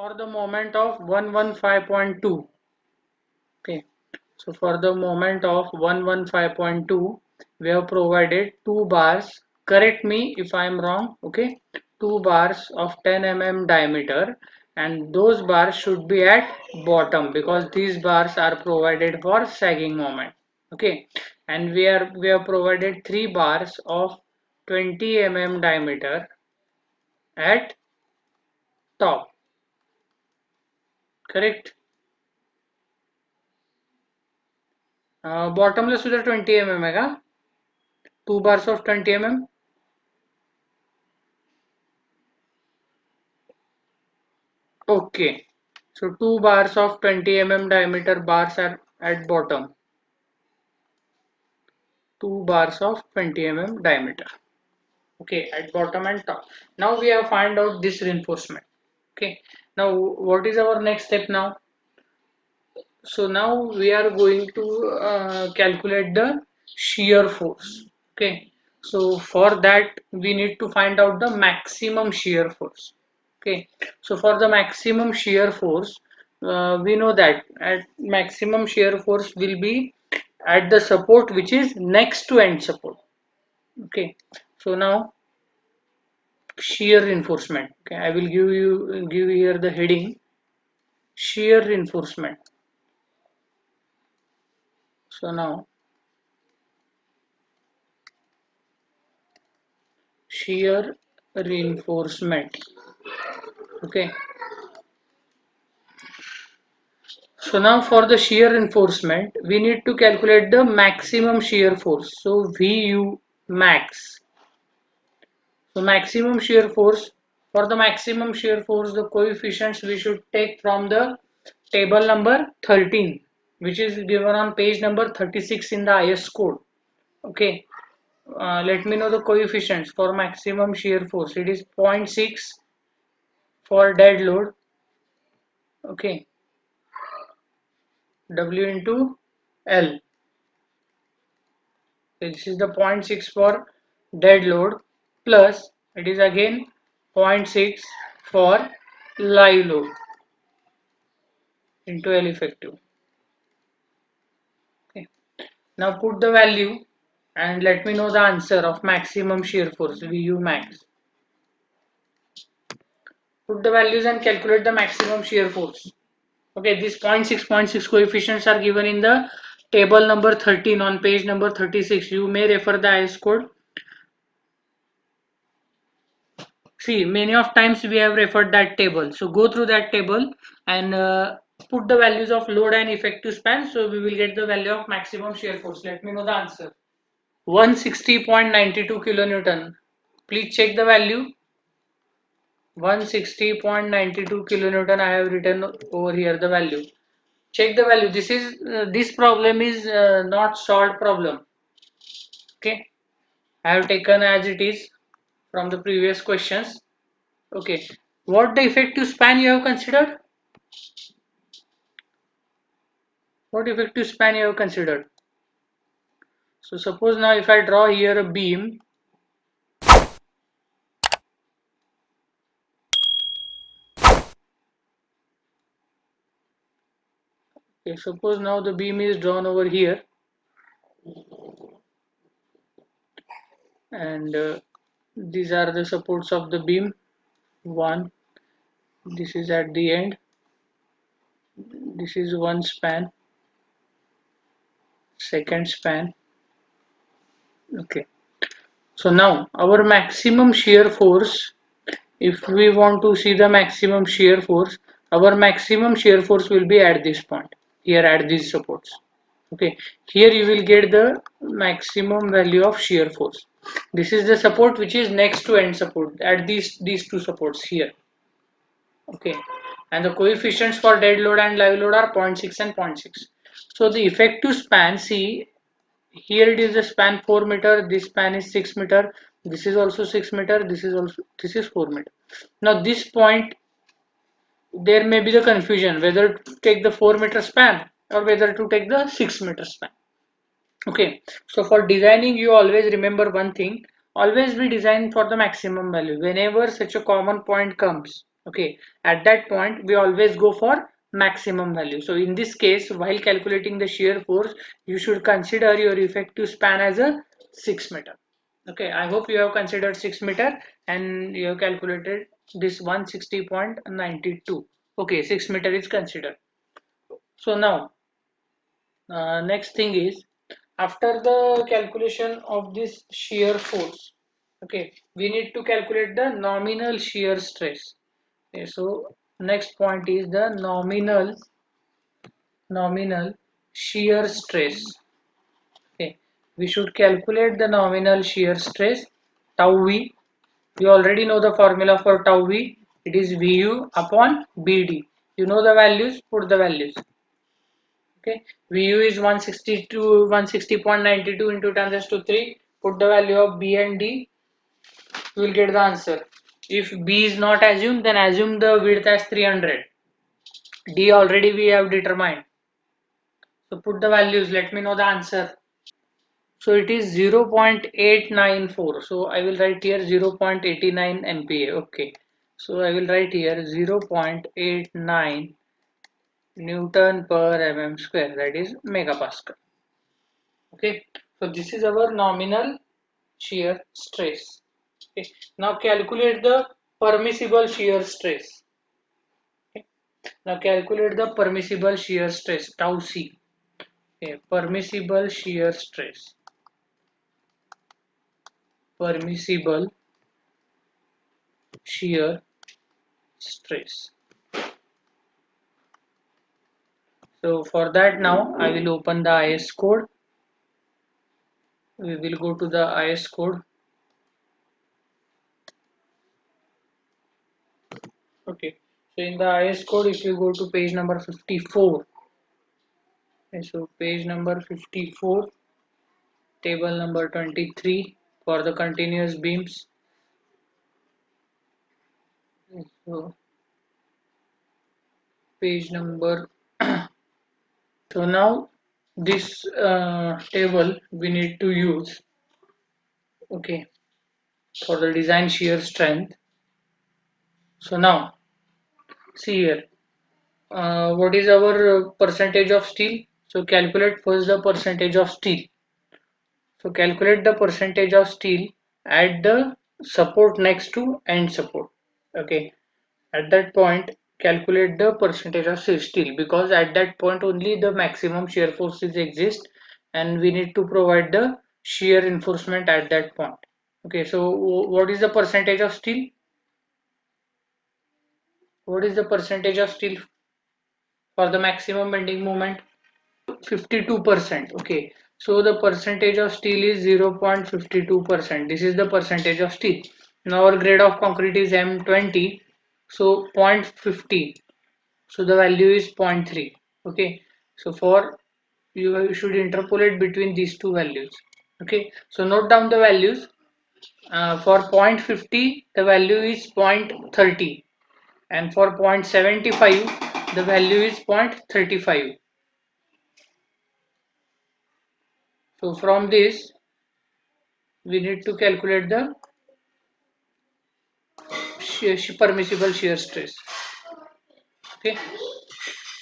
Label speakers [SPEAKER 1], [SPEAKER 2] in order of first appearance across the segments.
[SPEAKER 1] for the moment of 115.2. Okay, so for the moment of 115.2, we have provided two bars. Correct me if I am wrong. Okay, two bars of 10 mm diameter, and those bars should be at bottom because these bars are provided for sagging moment. Okay, and we have provided three bars of 20 mm diameter at top. Correct. बॉटमला सुद्धा 20 mm आहे का? Two bars of 20 mm. Okay. So two bars of 20 mm diameter bars are at bottom. Two bars of 20 mm diameter. Okay, at bottom and top. Now we have find out this reinforcement. Okay. Now what is our next step now? So now we are going to calculate the shear force. Okay. So for that we need to find out the maximum shear force. Okay. So for the maximum shear force, we know that at maximum shear force will be at the support which is next to end support. Okay. So now shear reinforcement. Okay. I will give here the heading shear reinforcement. So now shear reinforcement. Okay, so now for the shear reinforcement we need to calculate the maximum shear force, so VU max. So maximum shear force, for the maximum shear force the coefficients we should take from the table number 13, which is given on page number 36 in the IS code. Okay, let me know the coefficients for maximum shear force. It is 0.6 for dead load. Okay, W into L. This is the 0.6 for dead load, plus it is again 0.6 for live load into L effective. Okay. Now put the value and let me know the answer of maximum shear force, VU max. Put the values and calculate the maximum shear force. Okay, these 0.6 coefficients are given in the table number 13 on page number 36. You may refer the IS code. See, many of times we have referred that table. So go through that table and put the values of load and effective span. So we will get the value of maximum shear force. Let me know the answer. 160.92 kilonewton. Please check the value. 160.92 kilonewton. I have written over here the value. Check the value. This problem is not solved problem. Okay, I have taken as it is from the previous questions. Okay, what the effective span you have considered? What effective span you have considered? So suppose now if I draw here a beam, okay, suppose now the beam is drawn over here, and these are the supports of the beam. One, this is at the end, this is one span, second span. Okay, so now our maximum shear force, if we want to see the maximum shear force, our maximum shear force will be at this point here at these supports. Okay, here you will get the maximum value of shear force. This is the support which is next to end support at these two supports here. Okay, and the coefficients for dead load and live load are 0.6 and 0.6. So the effective span, see here it is the span 4 meter, this span is 6 meter, this is also 6 meter, this is 4 meter. Now this point there may be the confusion whether to take the 4 meter span or whether to take the 6 meter span. Okay, so for designing you always remember one thing, always be designed for the maximum value. Whenever such a common point comes, Okay, at that point we always go for maximum value. So in this case, while calculating the shear force, you should consider your effective span as a 6 meter. Okay, I hope you have considered 6 meter and you have calculated this 160.92. Okay, 6 meter is considered. So now, next thing is, after the calculation of this shear force, okay, we need to calculate the nominal shear stress. Okay, so next point is the nominal shear stress. Okay, we should calculate the nominal shear stress tau v. We already know the formula for tau v. It is Vu upon Bd. You know the values, put the values. Okay, Vu is 162, 160.92 into 10 raised to 3. Put the value of B and D. You will get the answer. If B is not assumed, then assume the width as 300. D already we have determined. So put the values. Let me know the answer. So it is 0.894. So I will write here 0.89 MPa. Okay. So I will write here 0.89 Newton per mm square. That is megapascal. Okay. So this is our nominal shear stress. Okay. Now calculate the permissible shear stress. Okay. Now calculate the permissible shear stress tau c. Okay. Permissible shear stress. Permissible shear stress. So for that now I will open the IS code. We will go to the IS code. Okay. So in the IS code, if you go to page number 54, okay, so page number 54, table number 23 for the continuous beams. So page number. So now this table we need to use. Okay, for the design shear strength. So now see here. What is our percentage of steel? So calculate first the percentage of steel. So calculate the percentage of steel at the support next to end support. Okay. At that point, calculate the percentage of steel because at that point only the maximum shear forces exist and we need to provide the shear reinforcement at that point. Okay. So what is the percentage of steel? What is the percentage of steel for the maximum bending moment? 52%. Okay, so the percentage of steel is 0.52%. This is the percentage of steel. Now our grade of concrete is M20, so 0.50, so the value is zero point 0.3. Okay, so for you should interpolate between these two values. Okay, so note down the values. For 0.50 the value is 0.30 and for 0.75 the value is 0.35. So from this we need to calculate the permissible shear stress. Okay,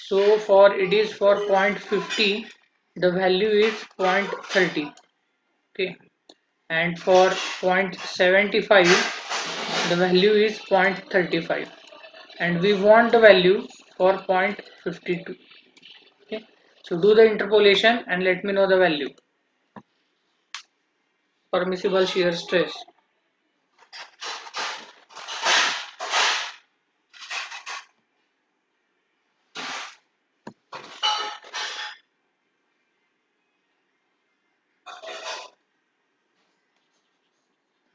[SPEAKER 1] so for it is for 0.50 the value is 0.30. Okay, and for 0.75 the value is 0.35 and we want the value for 0.52. Okay, so do the interpolation and let me know the value. Permissible shear stress.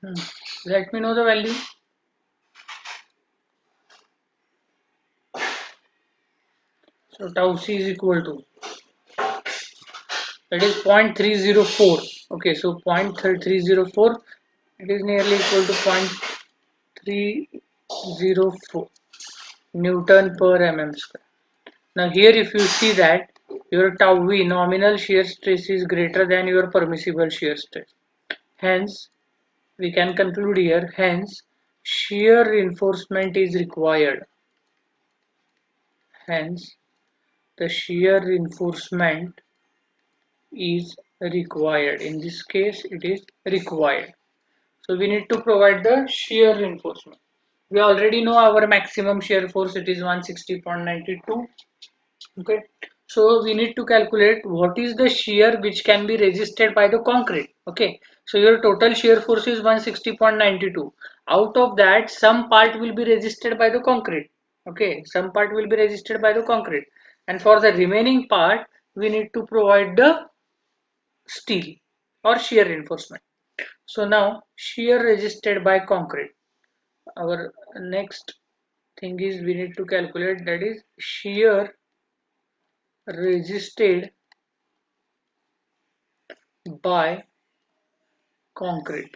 [SPEAKER 1] Hmm. Let me know the value. So tau c is equal to, that is 0.304. Okay, so 0.304, it is nearly equal to 0.304 Newton per mm square. Now here if you see that your tau v nominal shear stress is greater than your permissible shear stress. Hence we can conclude here, hence shear reinforcement is required. Hence, the shear reinforcement is required. In this case, it is required. So we need to provide the shear reinforcement. We already know our maximum shear force, it is 160.92. Okay, so we need to calculate what is the shear which can be resisted by the concrete. Okay, so your total shear force is 160.92. Out of that, some part will be resisted by the concrete. Okay, some part will be resisted by the concrete, and for the remaining part, we need to provide the steel or shear reinforcement. So now shear resisted by concrete. Our next thing is we need to calculate, that is shear resisted by concrete.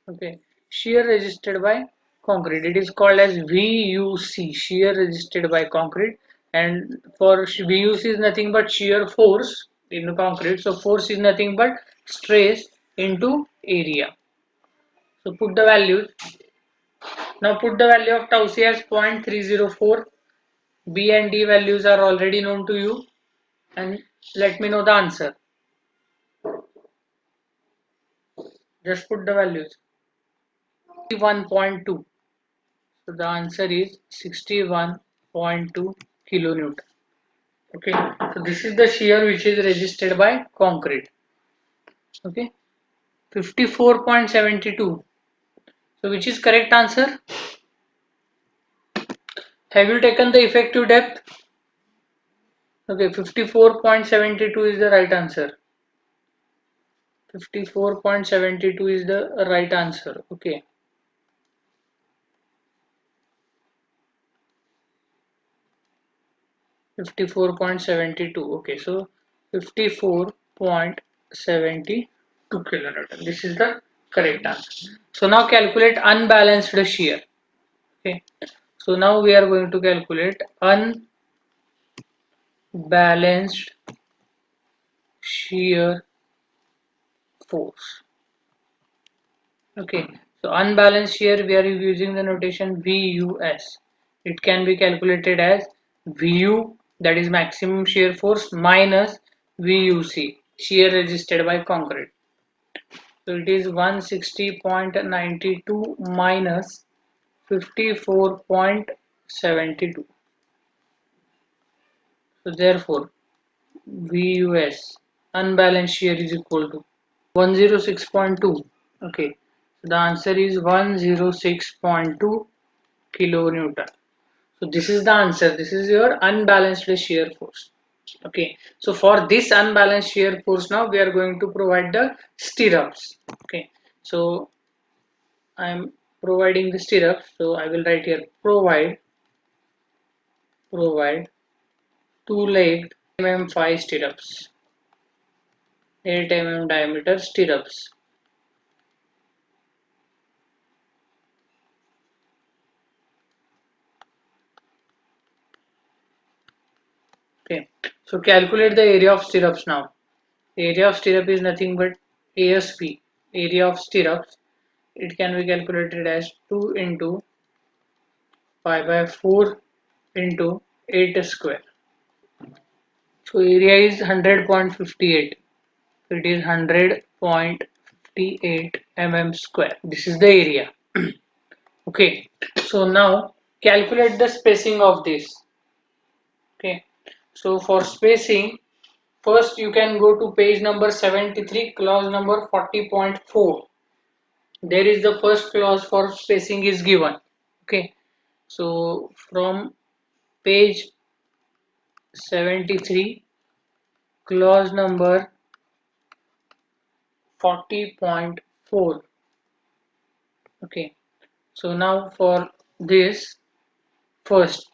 [SPEAKER 1] Okay, shear resisted by concrete, it is called as VUC, shear resisted by concrete. And for VUC is nothing but shear force in the concrete, so force is nothing but stress into area. So put the values. Now put the value of tau c as 0.304. B and D values are already known to you, and let me know the answer. Just put the values. 61.2. So the answer is 61.2 kilonewton. Okay, so this is the shear which is resisted by concrete. Okay, 54.72. So which is correct answer? Have you taken the effective depth? Okay, 54.72 is the right answer. 54.72 is the right answer. Okay. 54.72. Okay, so 54.72 kilonewton. This is the correct answer. So now calculate unbalanced shear. Okay, so now we are going to calculate unbalanced shear force. Okay, so unbalanced shear, we are using the notation VUS. It can be calculated as VU, that is maximum shear force, minus VUC, shear resisted by concrete. So it is 160.92 minus 54.72. So therefore, VUS, unbalanced shear, is equal to 106.2. Okay, so the answer is 106.2 kilonewton. So this is the answer. This is your unbalanced shear force. Okay, so for this unbalanced shear force, now we are going to provide the stirrups. Okay, so I am providing the stirrups. So I will write here provide two-legged mm5 stirrups, 8 mm diameter stirrups. Okay, so calculate the area of stirrups now. Area of stirrup is nothing but ASP, area of stirrups. It can be calculated as 2 into pi by 4 into 8 square. So area is 100.58. So it is 100.58 mm square. This is the area. Okay. So now calculate the spacing of this. Okay. So for spacing, first you can go to page number 73, clause number 40.4. There is the first clause for spacing is given. Okay. So from page 73, clause number 40.4. Okay, so now for this first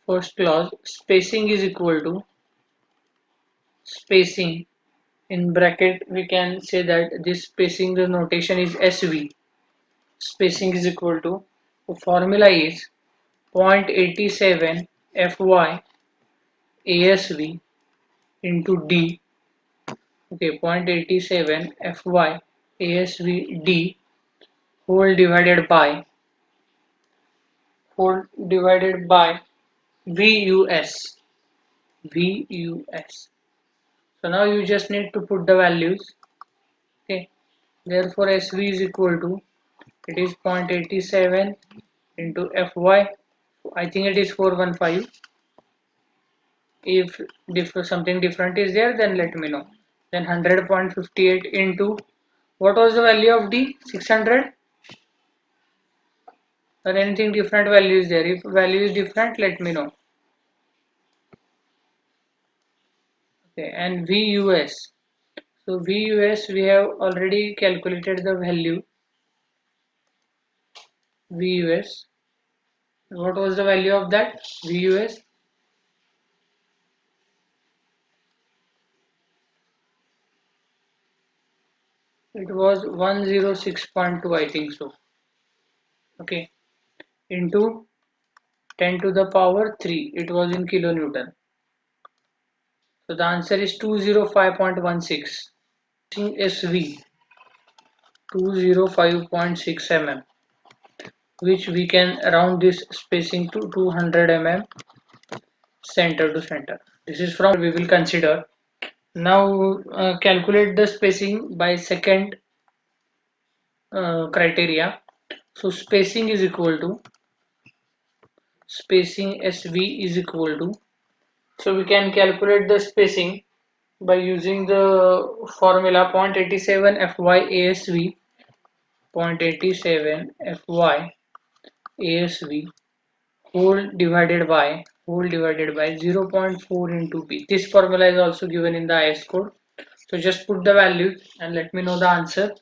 [SPEAKER 1] clause, spacing is equal to spacing, in bracket we can say that this spacing, the notation is SV. Spacing is equal to, the formula is 0.87 Fy ASV into D. Okay, 0.87 Fy ASV D whole divided by whole divided by VUS. VUS. So now you just need to put the values. Okay. Therefore, SV is equal to, it is 0.87 into Fy. I think it is 415. If something different is there, then let me know. Then 100.58 into, what was the value of D? 600, or anything different value is there? If value is different, let me know. Okay, and VUS. So VUS, we have already calculated the value. VUS. What was the value of that? VUS. It was 106.2, I think so. Okay. Into 10 to the power 3. It was in kilonewton. So the answer is 205.16. SV 205.6 mm, which we can round this spacing to 200 mm center to center. This is from we will consider. Now calculate the spacing by second criteria. So spacing SV is equal to, so we can calculate the spacing by using the formula 0.87 Fy ASV, 0.87 Fy ASV whole divided by 0.4 into p. This formula is also given in the IS code. So just put the values and let me know the answer.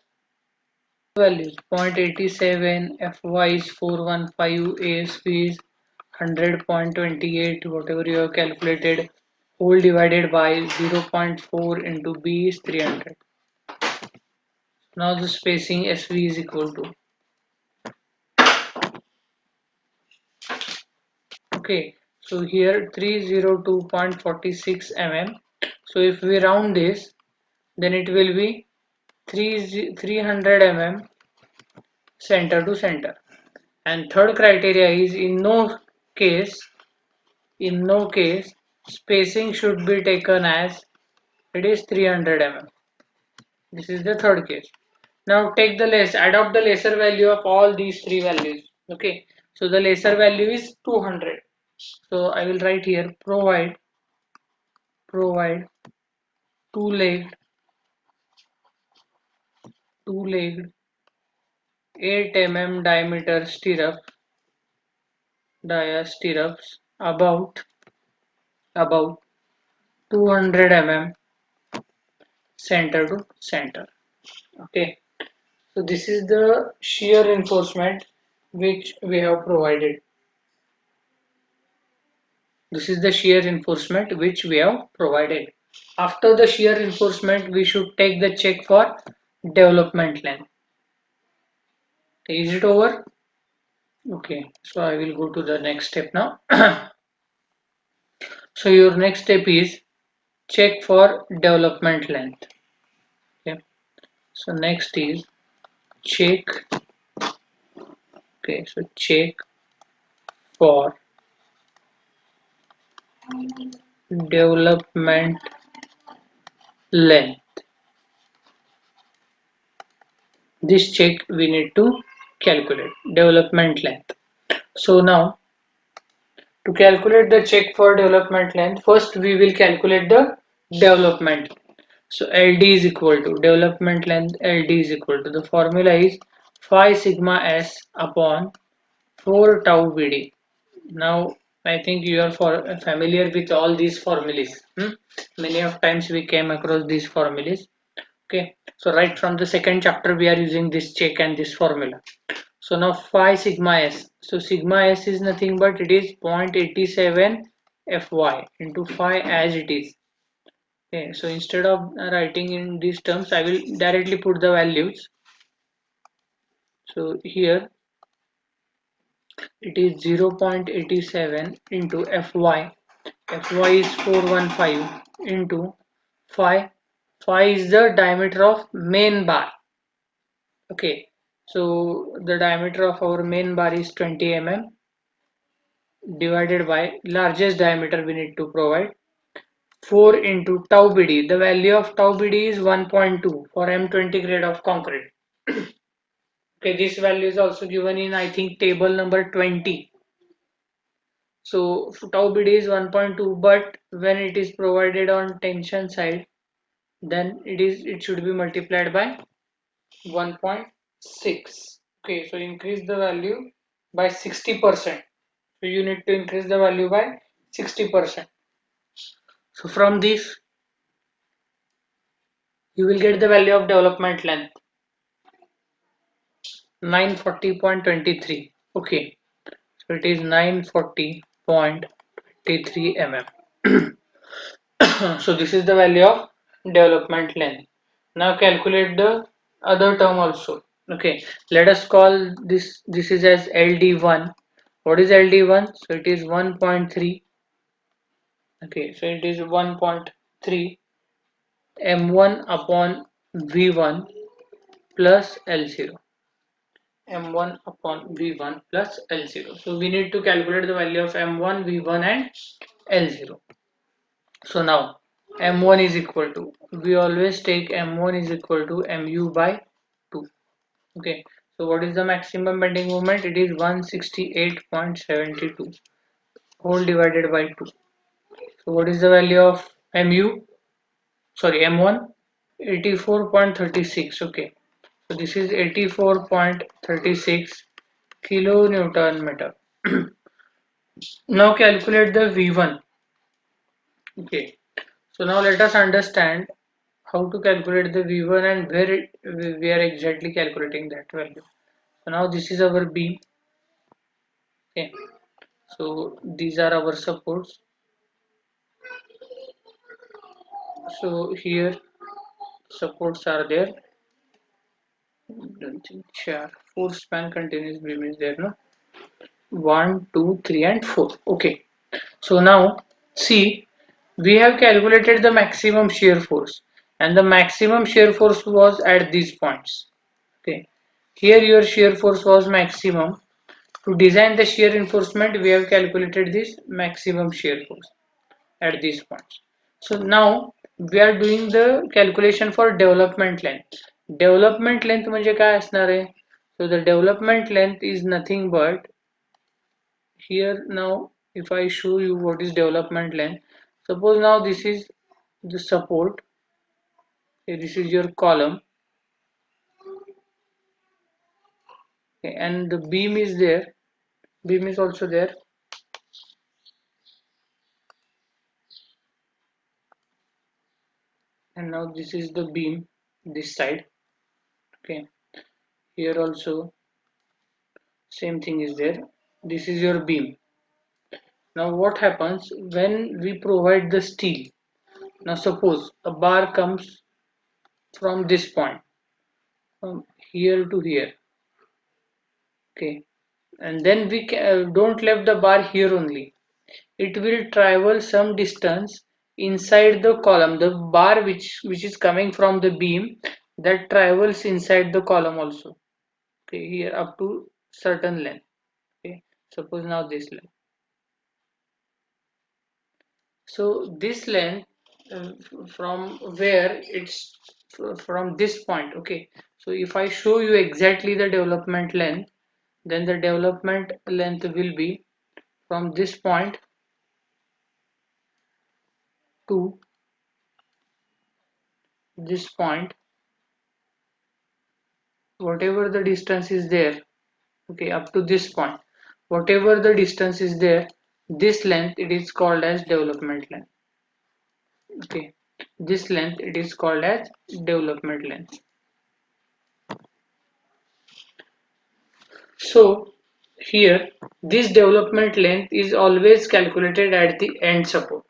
[SPEAKER 1] Values 0.87, Fy is 415, ASV is 100.28, whatever you have calculated, whole divided by 0.4 into b is 300. Now the spacing SV is equal to, okay, so here 302.46 mm. So if we round this, then it will be 300 mm center to center. And third criteria is, case in no case spacing should be taken as it is 300 mm. This is the third case. Now take the adopt the lesser value of all these three values. Okay, so the lesser value is 200. So I will write here, provide two-legged two-legged 8 mm diameter stirrups about 200 mm center to center. Okay, so this is the shear reinforcement which we have provided. This is the shear reinforcement which we have provided. After the shear reinforcement, we should take the check for development length. Is it over? Okay, so I will go to the next step now. So your next step is check for development length. Okay, so next is check. Okay, so check for development length. This check we need to calculate development length. So now to calculate the check for development length, first we will calculate the development. So LD is equal to development length, LD is equal to, the formula is phi sigma s upon 4 tau BD. Now I think you are familiar with all these formulas. Many of times we came across these formulas. Okay, so right from the second chapter we are using this check and this formula. So now phi sigma s. So sigma s is nothing but it is 0.87 Fy into phi as it is. Okay, so instead of writing in these terms, I will directly put the values. So here it is 0.87 into Fy. Fy is 415 into phi. Phi is the diameter of main bar. Okay, So the diameter of our main bar is 20 mm divided by largest diameter we need to provide 4 into tau BD. The value of tau BD is 1.2 for M20 grade of concrete. Okay, this value is also given in I think table number 20. So tau BD is 1.2, but when it is provided on tension side, then it should be multiplied by 1.6. Okay, so increase the value by 60%. So you need to increase the value by 60%. So from this you will get the value of development length 940.23. Okay, so it is 940.23 mm. So this is the value of development length. Now calculate the other term also. Okay, let us call this is as LD1. What is LD1? So it is 1.3. Okay, so it is 1.3 M1 upon V1 plus L0. M1 upon V1 plus L0. So we need to calculate the value of M1, V1 and L0. So now M1 is equal to, we always take M1 is equal to Mu by 2. Okay, so what is the maximum bending moment? It is 168.72 whole divided by 2. So what is the value of Mu? Sorry, M1? 84.36. Okay, so this is 84.36 kilonewton meter. Now calculate the V1. Okay, so now let us understand how to calculate the V1 and we are exactly calculating that value. So now this is our beam. Okay, so these are our supports. So here supports are there. Don't think sure. Four span continuous beam is there, no? 1, 2, 3, and 4. Okay. So now see, we have calculated the maximum shear force, and the maximum shear force was at these points. Okay. Here your shear force was maximum. To design the shear reinforcement, we have calculated this maximum shear force at these points. So now we are doing the calculation for development length. Development length म्हणजे काय असणार आहे? So the development length is nothing but here now if I show you what is development length, suppose now this is the support, okay, this is your column, okay, and the beam is there, beam is also there, and now this is the beam this side. Okay, here also same thing is there, this is your beam. Now what happens when we provide the steel? Now suppose a bar comes from this point, from here to here, okay, and then we don't left the bar here only. It will travel some distance inside the column. The bar which is coming from the beam, that travels inside the column also. Okay, here up to certain length. Okay, suppose now this length. So this length uh, from where it's from this point. Okay, so if I show you exactly the development length, then the development length will be from this point to this point, whatever the distance is there. Okay, up to this point, whatever the distance is there, this length it is called as development length. Okay, this length it is called as development length. So here this development length is always calculated at the end support.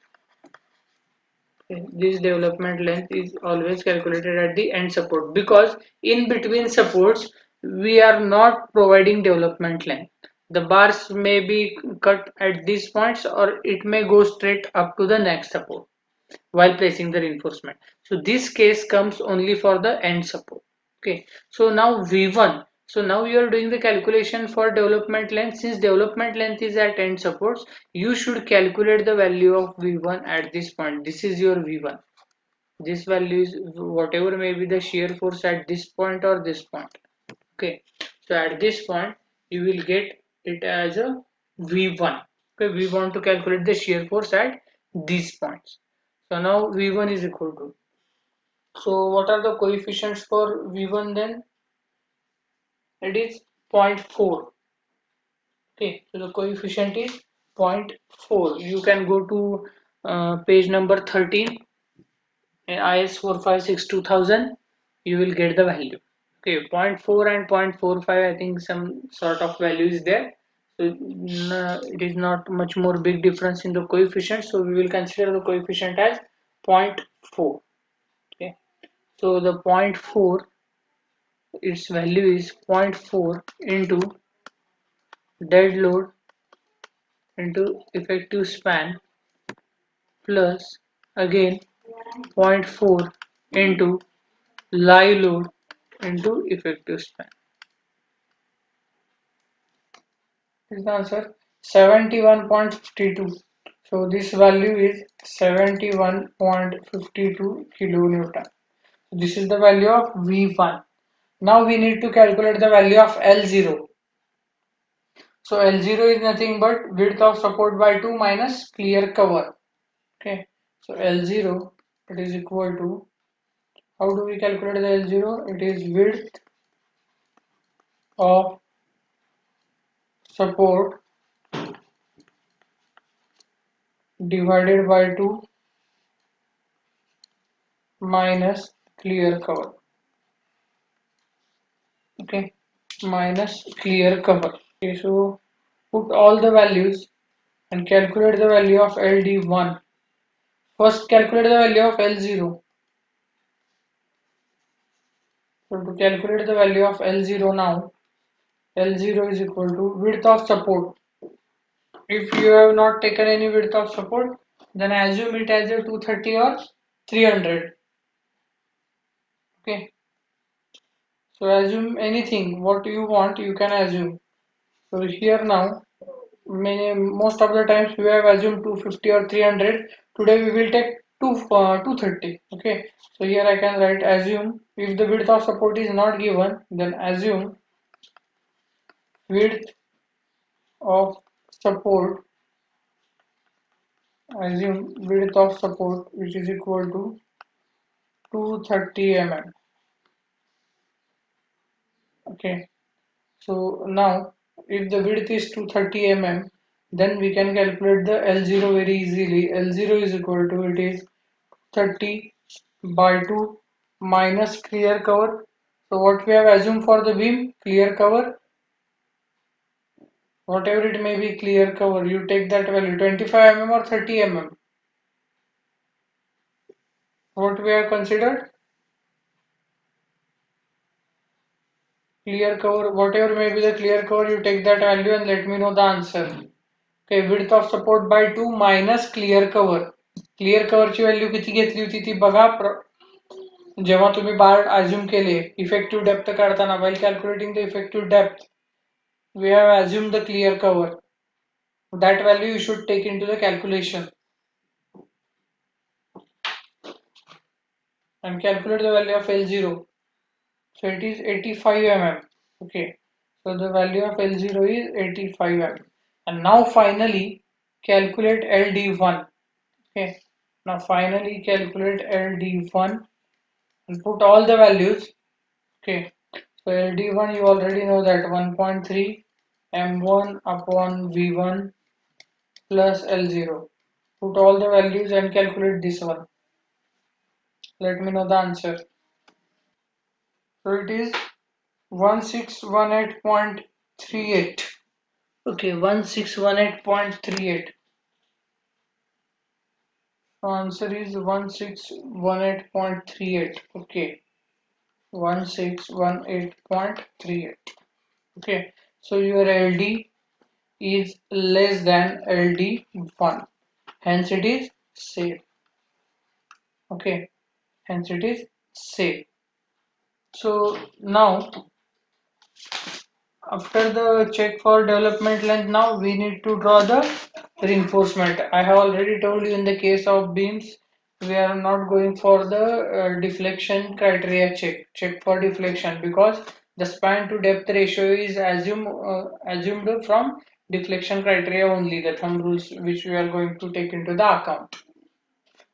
[SPEAKER 1] Okay, this development length is always calculated at the end support, because in between supports we are not providing development length. The bars may be cut at these points or it may go straight up to the next support while placing the reinforcement. So this case comes only for the end support. Okay, so now V1, So now you are doing the calculation for development length. Since development length is at end supports, you should calculate the value of V1 at this point. This is your V1. This value is whatever may be the shear force at this point or this point. Okay, so at this point you will get it as a V1. Okay, we want to calculate the shear force at these points. So now V1 is equal to. So what are the coefficients for V1 then? It is zero point 0.4. Okay, so the coefficient is zero point 0.4. You can go to page number 13 in IS 456 2000. You will get the value. Okay, zero point 0.4 and 0.45, I think some sort of value is there. So it is not much more big difference in the coefficient. So we will consider the coefficient as zero point 0.4. Okay, so the zero point 0.4, its value is zero point 0.4 into dead load into effective span plus again zero point 0.4 into live load into effective span. Is the answer 71.52. So this value is 71.52 kilonewton. So this is the value of V1. Now we need to calculate the value of L0. So L0 is nothing but width of support by 2 minus clear cover. Okay. So L0, it is equal to, how do we calculate the L0? It is width of support divided by 2 minus clear cover. Okay, minus clear cover. Okay, so put all the values and calculate the value of LD1. First calculate the value of L0. So to calculate the value of L0 now, L0 is equal to width of support. If you have not taken any width of support, then assume it as a 230 or 300. Okay, so assume anything, what you want, you can assume. So here now, most of the times we have assumed 250 or 300. Today we will take 230. Okay, so here I can write assume, if the width of support is not given, then assume width of support, assume width of support which is equal to 230 mm. Okay, so now if the width is 230 mm, then we can calculate the L0 very easily. L0 is equal to, it is 30 by 2 minus clear cover. So what we have assumed for the beam, clear cover, whatever it may be, clear cover, you take that value 25 mm or 30 mm. What we have considered, clear cover, whatever may be the clear cover, you take that value and let me know the answer. Okay, width of support by 2 minus clear cover. Clear cover ची value किती घेतली होती ती बघा जेव्हा तुम्ही बार assume केले effective depth काढताना while calculating the effective depth we have assumed the clear cover. That value you should take into the calculation and calculate the value of L0. So it is 85 mm. Okay, so the value of L0 is 85 mm. And now finally calculate LD1. Okay, now finally calculate LD1 and put all the values. Okay, so LD1 you already know that 1.3 M1 upon V1 plus L0. Put all the values and calculate this one. Let me know the answer. So it is 1618.38. Okay, 1618.38. So answer is 1618.38. Okay, 1618.38. Okay, so your LD is less than LD1. Hence it is safe. Okay, hence it is safe. So now After the check for development length, now we need to draw the reinforcement. I have already told you in the case of beams, we are not going for the deflection criteria check for deflection, because the span to depth ratio is assumed from deflection criteria only, the thumb rules which we are going to take into the account.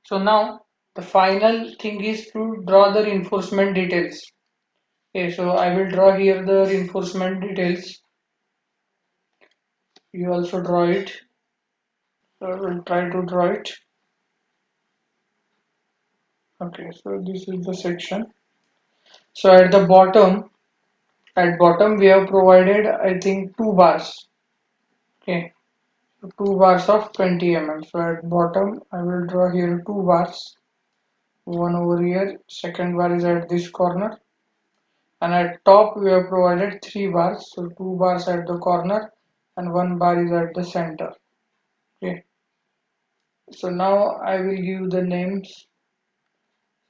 [SPEAKER 1] So now the final thing is to draw the reinforcement details. Okay, so I will draw here the reinforcement details. You also draw it. So I will try to draw it. Okay, so this is the section. So at bottom we have provided, I think, two bars. Okay, so two bars of 20 mm. So at bottom I will draw here two bars. One over here, second bar is at this corner, and at top we have provided three bars. So two bars at the corner and one bar is at the center. Okay, so now I will give the names.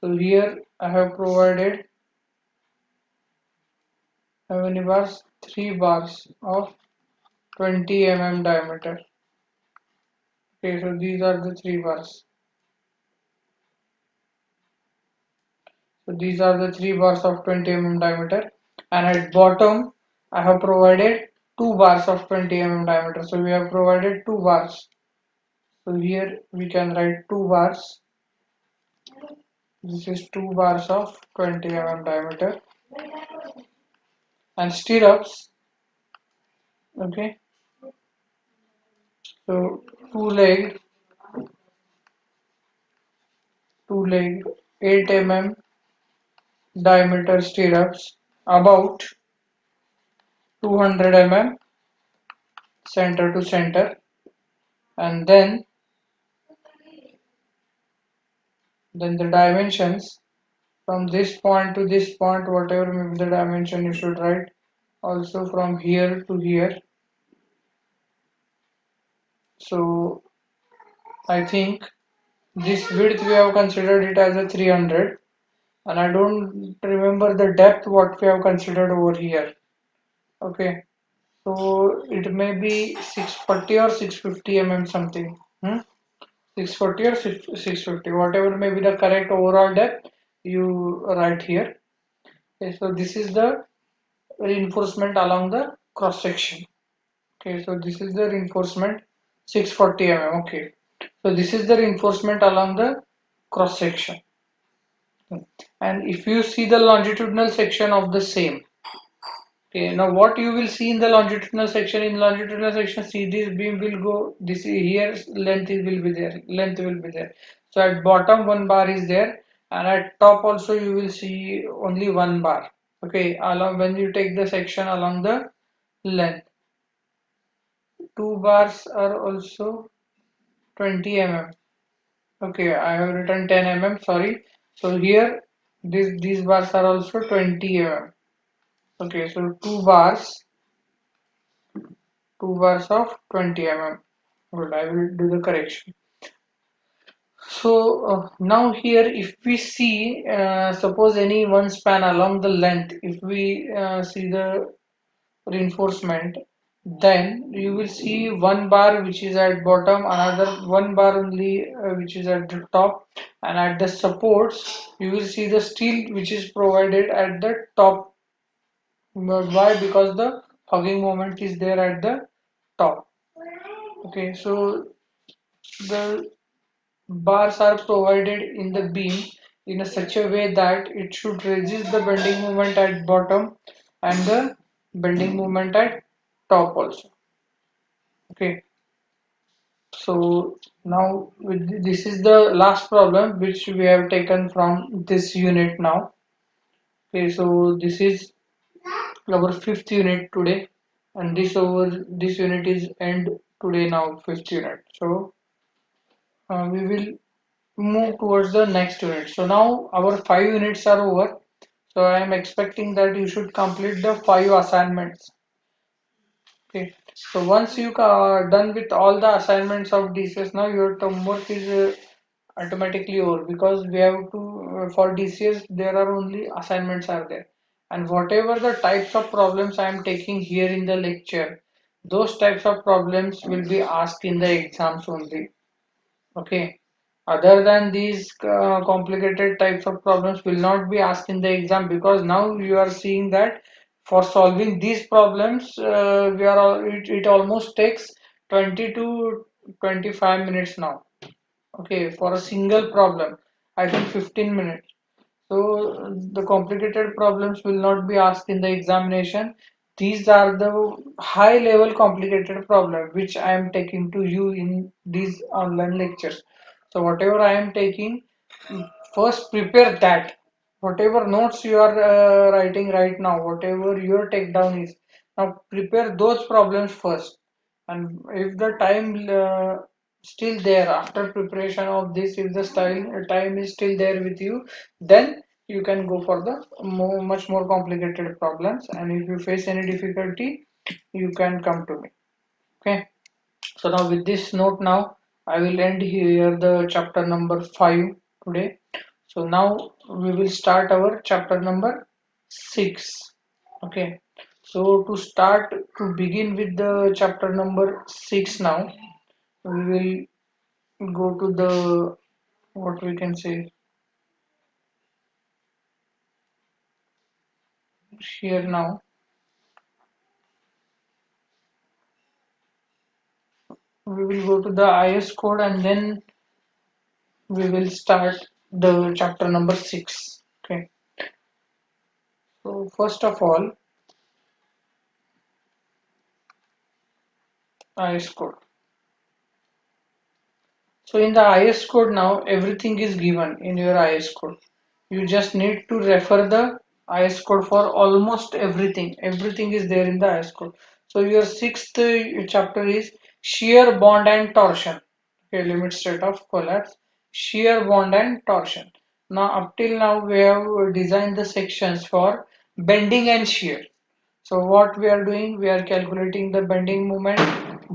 [SPEAKER 1] So here I have provided how many bars? Three bars of 20 mm diameter. Okay, so these are the three bars. So these are the three bars of 20 mm diameter, and at bottom I have provided two bars of 20 mm diameter. So we have provided two bars. So here we can write two bars. This is two bars of 20 mm diameter, and stirrups. Okay, so two leg 8 mm diameter stirrups, about 200 mm center to center, and then the dimensions from this point to this point, whatever may be the dimension, you should write. Also from here to here. So I think this width we have considered it as a 300, and I don't remember the depth what we have considered over here. Okay, so it may be 640 or 650 mm something. 640 or 650, whatever may be the correct overall depth, you write here. Okay, so this is the reinforcement along the cross section. Okay, so this is the reinforcement 640 mm. Okay, so this is the reinforcement along the cross section. And if you see the longitudinal section of the same, okay, now what you will see in the longitudinal section, see this beam will go, this here length will be there. So at bottom one bar is there, and at top also you will see only one bar. Okay, along when you take the section along the length, two bars are also 20 mm. Okay, I have written 10 mm, sorry. So here these bars are also 20 mm. Okay, so two bars of 20 mm. Good, I will do the correction. So now here if we see, suppose any one span along the length, if we see the reinforcement, then you will see one bar which is at bottom, another one bar only which is at the top, and at the supports you will see the steel which is provided at the top. Why? Because the hugging moment is there at the top. Okay, so the bars are provided in the beam in a such a way that it should resist the bending moment at bottom and the bending moment at top also. Okay, so now this is the last problem which we have taken from this unit now. Okay, so this is our fifth unit today, and this unit is end today now, fifth unit. So we will move towards the next unit. So now our 5 units are over. So I am expecting that you should complete the 5 assignments. Okay. So once you are done with all the assignments of DCS, now your homework is automatically over, because we have to for DCS there are only assignments are there, and whatever the types of problems I am taking here in the lecture, those types of problems will be asked in the exams only. Okay. Other than these complicated types of problems will not be asked in the exam, because now you are seeing that for solving these problems, it almost takes 20 to 25 minutes now. Okay, for a single problem, I think 15 minutes. So the complicated problems will not be asked in the examination. These are the high level complicated problem which I am taking to you in these online lectures. So whatever I am taking, first prepare that. Whatever notes you are writing right now, whatever your takedown is, now prepare those problems first. And if the time still there after preparation of this, if the time is still there with you, then you can go for the much more complicated problems. And if you face any difficulty, you can come to me. Okay. So now with this note, now I will end here the chapter number 5 today. So now we will start our chapter number 6. Okay. So to start, to begin with the chapter number 6 now, we will go to the, what we can say here now. We will go to the IS code, and then we will start the chapter number 6. Okay. So first of all, IS code. So in the IS code now, everything is given in your IS code. You just need to refer the IS code for almost everything. Everything is there in the IS code. So your sixth chapter is shear bond and torsion. Okay, limit state of collapse, shear bond and torsion. Now up till now we have designed the sections for bending and shear. So what we are doing, we are calculating the bending moment,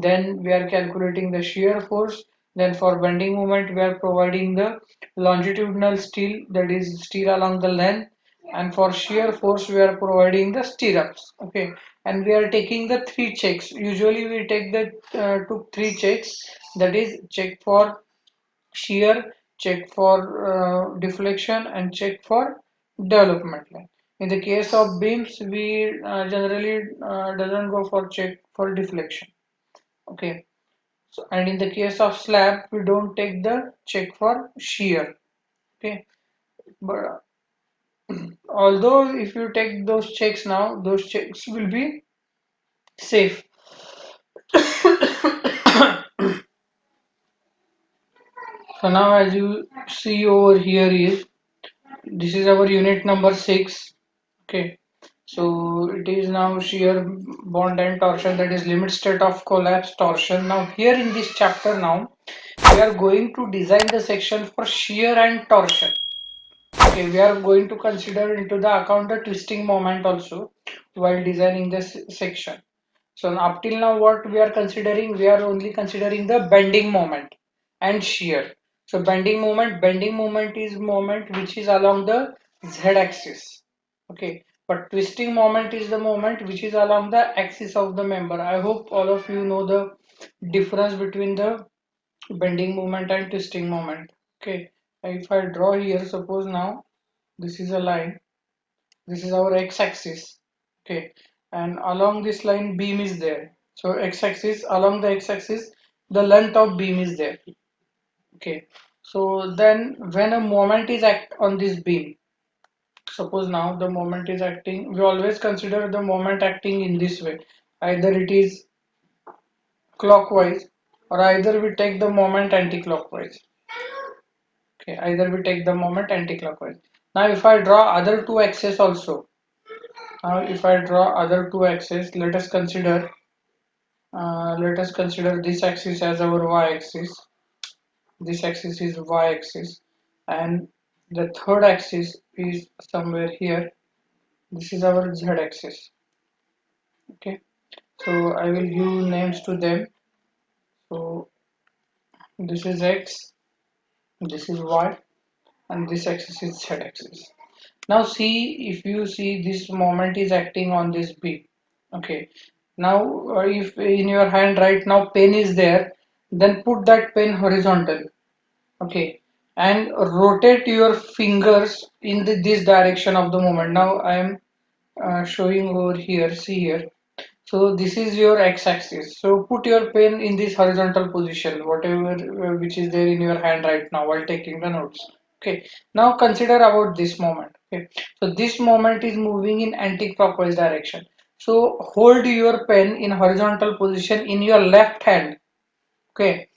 [SPEAKER 1] then we are calculating the shear force, then for bending moment we are providing the longitudinal steel, that is steel along the length, and for shear force we are providing the stirrups. Okay, and we are taking the three checks. Usually we take the took three checks, that is check for shear, check for deflection, and check for development line. In the case of beams, we generally doesn't go for check for deflection. Okay. So, and in the case of slab, we don't take the check for shear. Okay. But although if you take those checks now, those checks will be safe. So now as you see over here is, this is our unit number 6. Okay, so it is now shear bond and torsion, that is limit state of collapse torsion. Now here in this chapter now we are going to design the section for shear and torsion. Okay, we are going to consider into the account the twisting moment also while designing this section. So up till now what we are considering, we are only considering the bending moment and shear. So bending moment is moment which is along the z-axis. Okay, but twisting moment is the moment which is along the axis of the member. I hope all of you know the difference between the bending moment and twisting moment. Okay, if I draw here, suppose now this is a line, this is our x-axis. Okay, and along this line beam is there. So x-axis, along the x-axis the length of beam is there. Okay, so then when a moment is act on this beam, suppose now the moment is acting, we always consider the moment acting in this way, either it is clockwise or either we take the moment anti-clockwise. Okay, either we take the moment anti-clockwise. Now if I draw other two axes also, now if I draw other two axes, let us consider this axis as our y-axis. This axis is y-axis, and the third axis is somewhere here. This is our z-axis. Okay, so I will give names to them. So this is x, this is y, and this axis is z-axis. Now see, if you see this moment is acting on this beam. Okay. Now if in your hand right now pen is there, then put that pen horizontal. Okay. And rotate your fingers in this direction of the moment. Now I am showing over here. See here. So this is your x-axis. So put your pen in this horizontal position, whatever which is there in your hand right now while taking the notes. Okay. Now consider about this moment. Okay. So this moment is moving in anti-clockwise direction. So hold your pen in horizontal position in your left hand. Okay.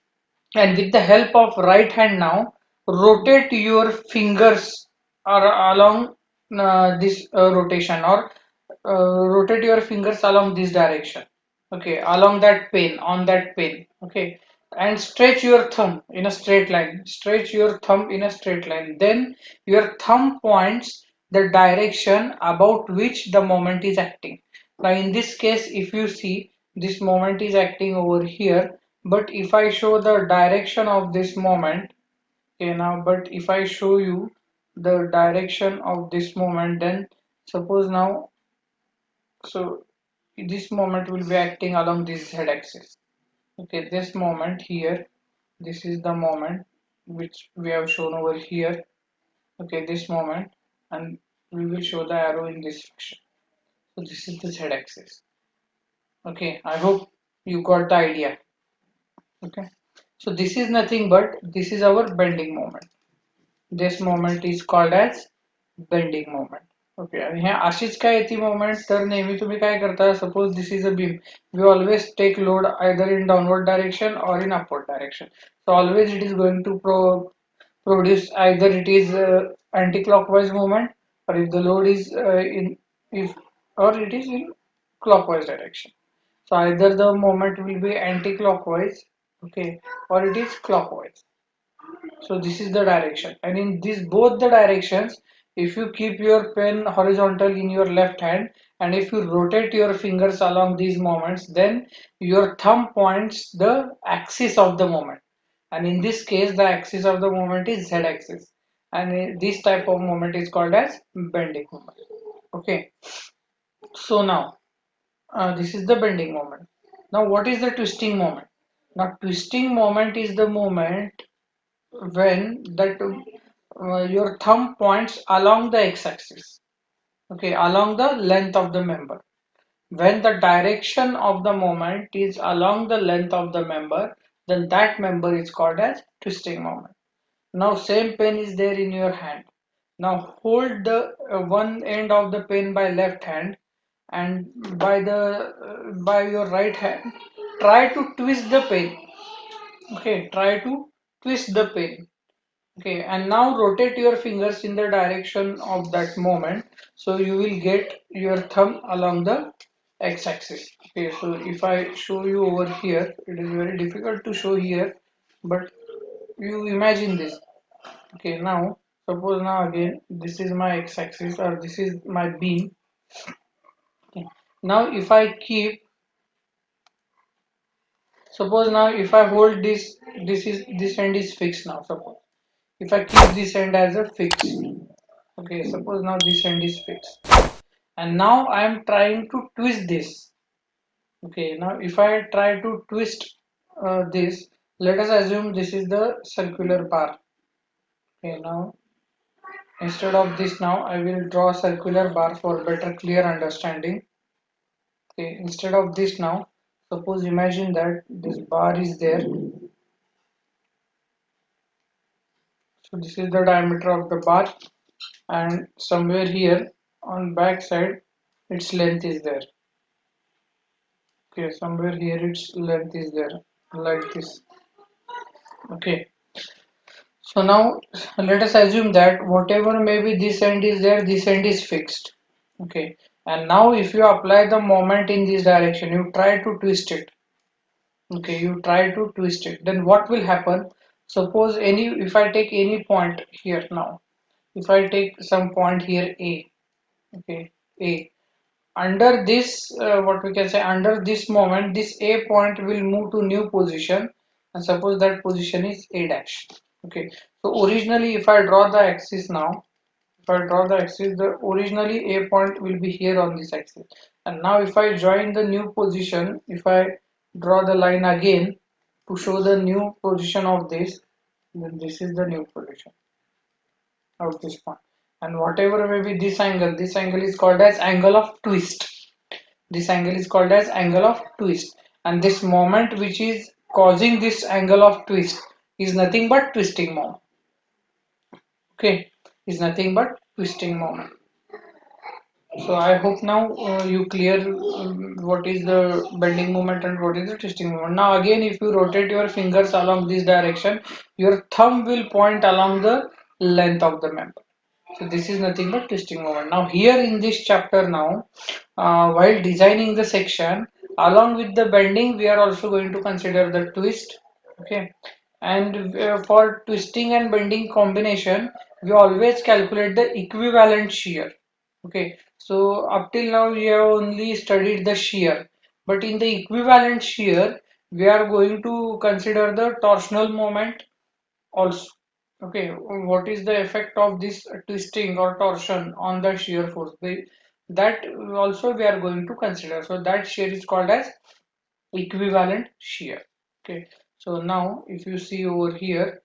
[SPEAKER 1] And with the help of right hand now, rotate your fingers along this rotation, or rotate your fingers along this direction. Okay, along that pin, on that pin. Okay, and stretch your thumb in a straight line. Stretch your thumb in a straight line. Then your thumb points the direction about which the moment is acting. Now in this case, if you see, this moment is acting over here, but if I show the direction of this moment, okay, now but if I show you the direction of this moment, then suppose now, so this moment will be acting along this z-axis. Okay, this moment here, this is the moment which we have shown over here. Okay, this moment, and we will show the arrow in this fashion. So this is the z-axis. Okay, I hope you got the idea. Okay, so this is nothing but this is our bending moment. This moment is called as bending moment. Okay आणि ह्या अशीच काय येते moment तर नेहमी तुम्ही काय करता suppose this is a beam we always take load either in downward direction or in upward direction so always it is going to produce either it is anti-clockwise movement or if the load is in if or it is in clockwise direction. So either the moment will be anti-clockwise, okay, or it is clockwise. So this is the direction, and in this both the directions, if you keep your pen horizontal in your left hand and if you rotate your fingers along these moments, then your thumb points the axis of the moment, and in this case the axis of the moment is z-axis, and this type of moment is called as bending moment. Okay, so now this is the bending moment. Now what is the twisting moment? Now twisting moment is the moment when that your thumb points along the x-axis, okay, along the length of the member. When the direction of the moment is along the length of the member, then that member is called as twisting moment. Now same pen is there in your hand. Now hold the one end of the pen by left hand, and by your right hand try to twist the pen. Okay, try to twist the pen. Okay, and now rotate your fingers in the direction of that moment. So you will get your thumb along the x-axis. Okay, so if I show you over here, it is very difficult to show here, but you imagine this. Okay, now suppose now again this is my x-axis or this is my beam. Okay. Now if I keep, suppose now if I hold this, this end is fixed now. Suppose if I keep this end as a fixed. Okay, suppose now this end is fixed and now I am trying to twist this. Okay, now if I try to twist this, let us assume this is the circular bar. Okay, now instead of this, now I will draw a circular bar for better clear understanding. Okay, instead of this, now suppose imagine that this bar is there. So this is the diameter of the bar, and somewhere here on back side its length is there. Okay, somewhere here its length is there like this. Okay, so now let us assume that whatever maybe this end is there, this end is fixed. Okay, and now if you apply the moment in this direction, you try to twist it. Okay, you try to twist it, then what will happen? Suppose any, if I take any point here now, if I take some point here A, okay, A, under this what we can say, under this moment this A point will move to new position, and suppose that position is A dash. Okay, so originally if I draw the axis now, If I draw the axis, the originally A point will be here on this axis. And now if I join the new position, if I draw the line again to show the new position of this, then this is the new position of this point. And whatever may be this angle is called as angle of twist. This angle is called as angle of twist. And this moment which is causing this angle of twist is nothing but twisting moment. Okay, is nothing but twisting moment. So I hope now you clear what is the bending moment and what is the twisting moment. Now again, if you rotate your fingers along this direction, your thumb will point along the length of the member. So this is nothing but twisting moment. Now here in this chapter now, while designing the section, along with the bending, we are also going to consider the twist. Okay, and for twisting and bending combination, we always calculate the equivalent shear. Okay, so up till now we have only studied the shear, but in the equivalent shear, we are going to consider the torsional moment also. Okay, what is the effect of this twisting or torsion on the shear force? That also we are going to consider. So that shear is called as equivalent shear. Okay, so now if you see over here,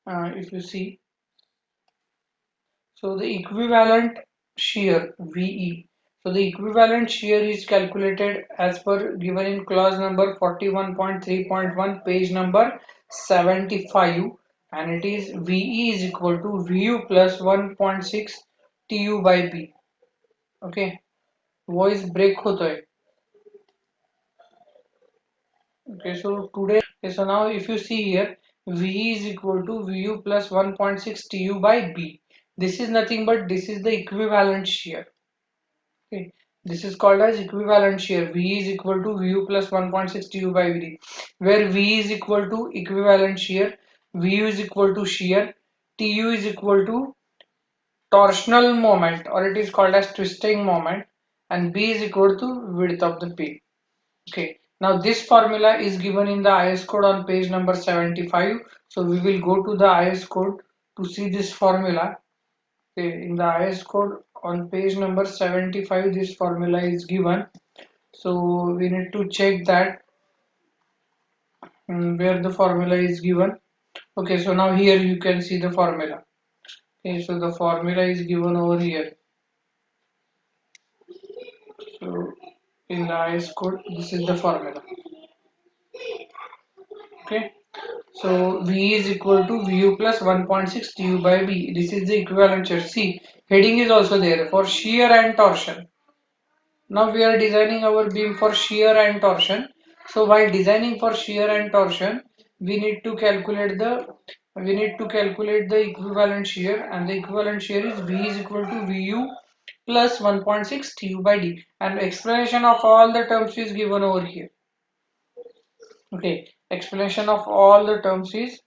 [SPEAKER 1] if you see, so the equivalent shear VE. So the equivalent shear is calculated as per given in clause number 41.3.1, page number 75, and it is VE is equal to VU plus 1.6 TU by B. Okay, voice break होता है. Okay, so today, okay, so now if you see here, V is equal to Vu plus 1.6 Tu by B. This is nothing but this is the equivalent shear. Okay, this is called as equivalent shear. V is equal to Vu plus 1.6 Tu by B, where V is equal to equivalent shear, Vu is equal to shear, Tu is equal to torsional moment, or it is called as twisting moment, and B is equal to width of the P. Okay, now this formula is given in the IS code on page number 75. So we will go to the IS code to see this formula. Okay, in the IS code on page number 75, this formula is given. So we need to check that where the formula is given. Okay, so now here you can see the formula. Okay, so the formula is given over here. So in the IS code, this is the formula. Okay. So V is equal to Vu plus 1.6 Tu by B. This is the equivalent shear. See, heading is also there for shear and torsion. Now we are designing our beam for shear and torsion. So while designing for shear and torsion, we need to calculate the equivalent shear, and the equivalent shear is V is equal to Vu plus 1.6 Tu by D. And explanation of all the terms is given over here. Okay, explanation of all the terms is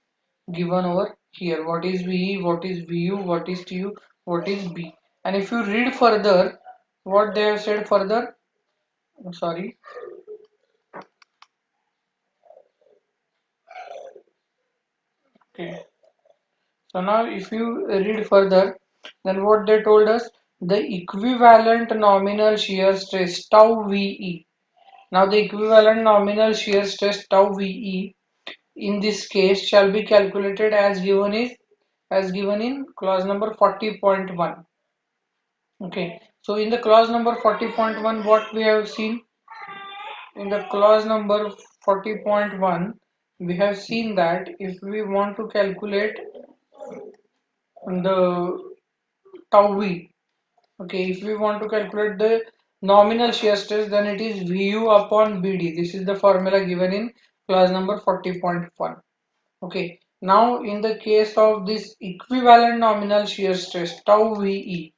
[SPEAKER 1] given over here. What is VE, what is VU, what is TU, what is B. And if you read further, what they have said further, sorry. Okay. So now if you read further, then what they told us, the equivalent nominal shear stress tau VE. Now the equivalent nominal shear stress tau VE in this case shall be calculated as given in clause number 40.1. Okay, so in the clause number 40.1, what we have seen in the clause number 40.1, we have seen that if we want to calculate the tau v, okay, if we want to calculate the nominal shear stress, then it is Vu upon Bd. This is the formula given in clause number 40.1. Okay, now in the case of this equivalent nominal shear stress tau Ve,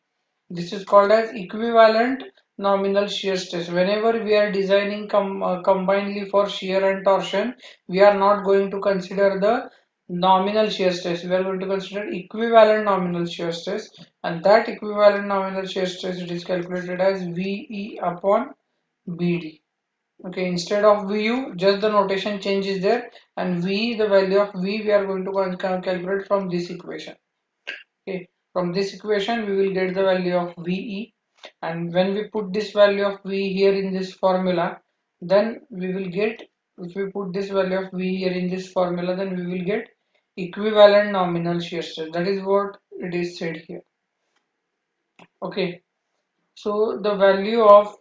[SPEAKER 1] this is called as equivalent nominal shear stress. Whenever we are designing combinedly for shear and torsion, we are not going to consider the nominal shear stress. We are going to consider equivalent nominal shear stress, and that equivalent nominal shear stress, it is calculated as Ve upon Bd. Okay, instead of Vu, just the notation changes there, and V, the value of V, we are going to calculate from this equation. Okay, from this equation we will get the value of VE, and when we put this value of V here in this formula, then we will get, if we put this value of V here in this formula, then we will get equivalent nominal shear stress. That is what it is said here. Okay, so the value of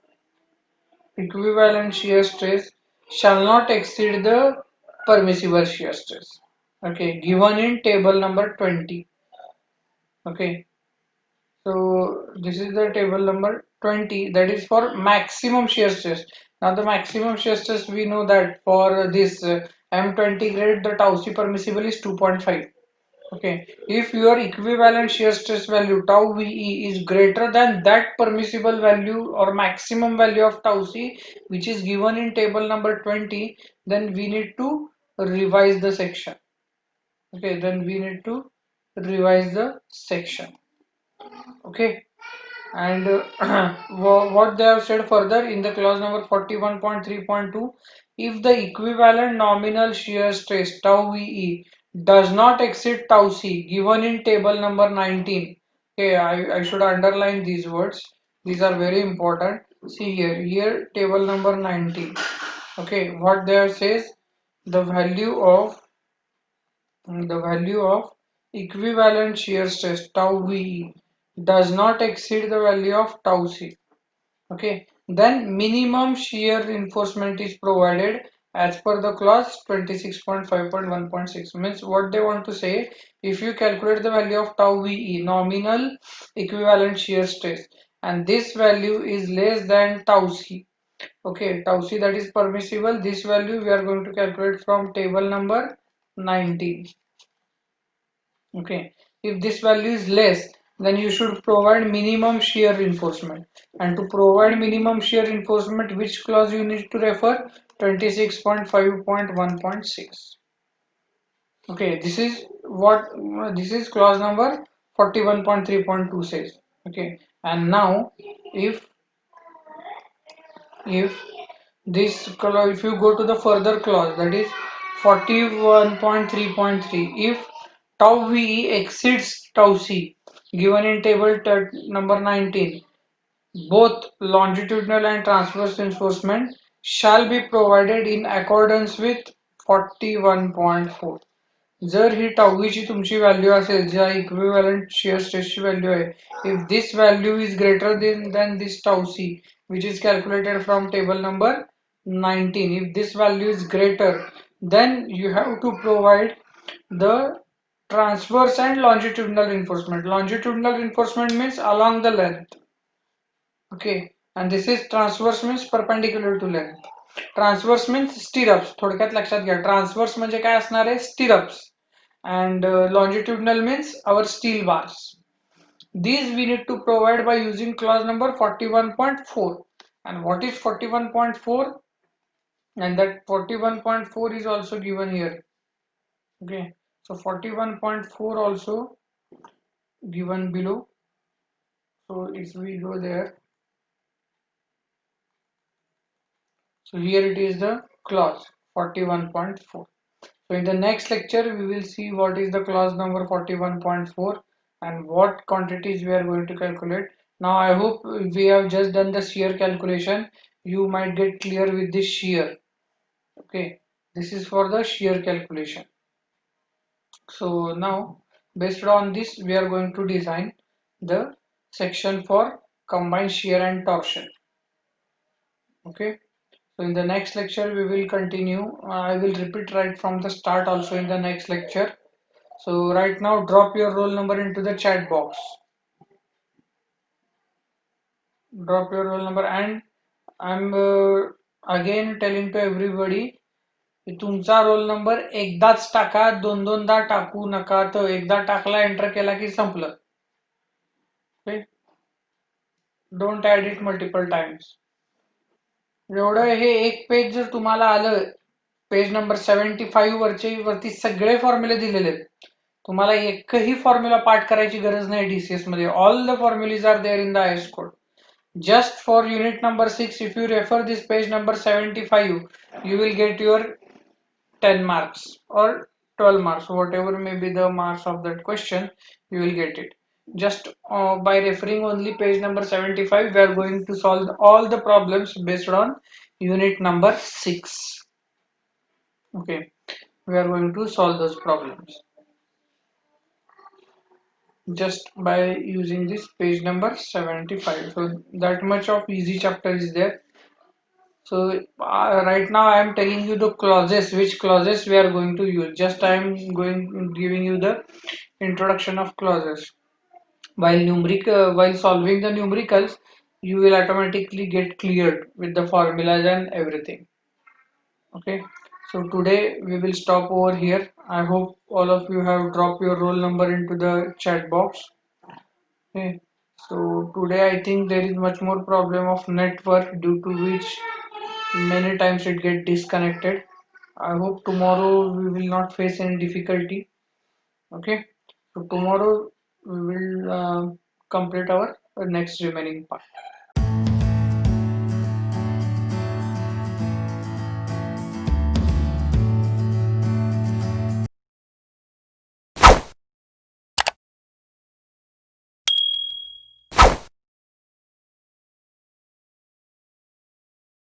[SPEAKER 1] equivalent shear stress shall not exceed the permissible shear stress. Okay, given in table number 20. Okay, so this is the table number 20, that is for maximum shear stress. Now the maximum shear stress, we know that for this M20 grade the tau c permissible is 2.5. Okay, if your equivalent shear stress value tau VE is greater than that permissible value or maximum value of tau c, which is given in table number 20, then we need to revise the section. Okay, then we need to revise the section. Okay, and what they have said further in the clause number 41.3.2, if the equivalent nominal shear stress tau VE does not exceed tau C given in table number 19. Okay, I should underline these words. These are very important. See here table number 19. Okay, what there says, the value of equivalent shear stress tau VE does not exceed the value of tau C. Okay, then minimum shear reinforcement is provided as per the clause 26.5.1.6. Means what they want to say, if you calculate the value of tau VE, nominal equivalent shear stress, and this value is less than tau C. Okay, tau C, that is permissible. This value we are going to calculate from table number 19. Okay, if this value is less, then you should provide minimum shear reinforcement. And to provide minimum shear reinforcement, which clause you need to refer? 26.5.1.6. Okay, this is clause number 41.3.2 says. Okay, and now if this clause, if you go to the further clause, that is 41.3.3, if tau V exceeds tau C given in table number 19, both longitudinal and transverse reinforcement shall be provided in accordance with 41.4. जर ही टाऊची तुमची value असेल, ज्या equivalent shear स्ट्रेसची value आहे, if this value is greater than this tau c, which is calculated from table number 19, if this value is greater, then you have to provide the transverse and longitudinal reinforcement. Longitudinal reinforcement means along the length. Okay, and this is transverse means perpendicular to length. Transverse means stirrups. थोडक्यात लक्षात घ्या, transverse म्हणजे काय असणार आहे, stirrups, and longitudinal means our steel bars. These we need to provide by using clause number 41.4. And what is 41.4? And that 41.4 is also given here. Okay, so 41.4 also given below. So if we go there, so here it is the clause 41.4. So in the next lecture we will see what is the clause number 41.4 and what quantities we are going to calculate. Now I hope we have just done the shear calculation. You might get clear with this shear. Okay, this is for the shear calculation. So now based on this we are going to design the section for combined shear and torsion. Okay. So in the next lecture we will continue. I will repeat right from the start also in the next lecture. So right now drop your roll number into the chat box. Drop your roll number, and I'm again telling to everybody की तुमचा roll number एकदाच टाका, दोनदा टाकू नका. तर एकदा टाकला, एंटर केला की संपलं. Okay? Don't add it multiple times. एवढं हे एक पेज जर तुम्हाला आलं, पेज नंबर 75 वरती सगळे फॉर्म्युले दिलेले आहेत. तुम्हाला एकही फॉर्म्युला पाठ करायची गरज नाही डीसीएस मध्ये. All the formulae are there in the IS code. Just for unit number 6, if you refer this page number 75, you will get your 10 marks or 12 marks. Whatever may be the marks of that question, you will get it. Just by referring only page number 75, we are going to solve all the problems based on unit number 6. Okay, we are going to solve those problems just by using this page number 75. So that much of easy chapter is there. So right now I am telling you the clauses, which clauses we are going to use. Just I am going giving you the introduction of clauses. While solving the numericals, you will automatically get cleared with the formulas and everything. Okay. So today we will stop over here. I hope all of you have dropped your roll number into the chat box. Okay. So today I think there is much more problem of network due to which many times it get disconnected. I hope tomorrow we will not face any difficulty. Okay, so tomorrow we will complete our next remaining part.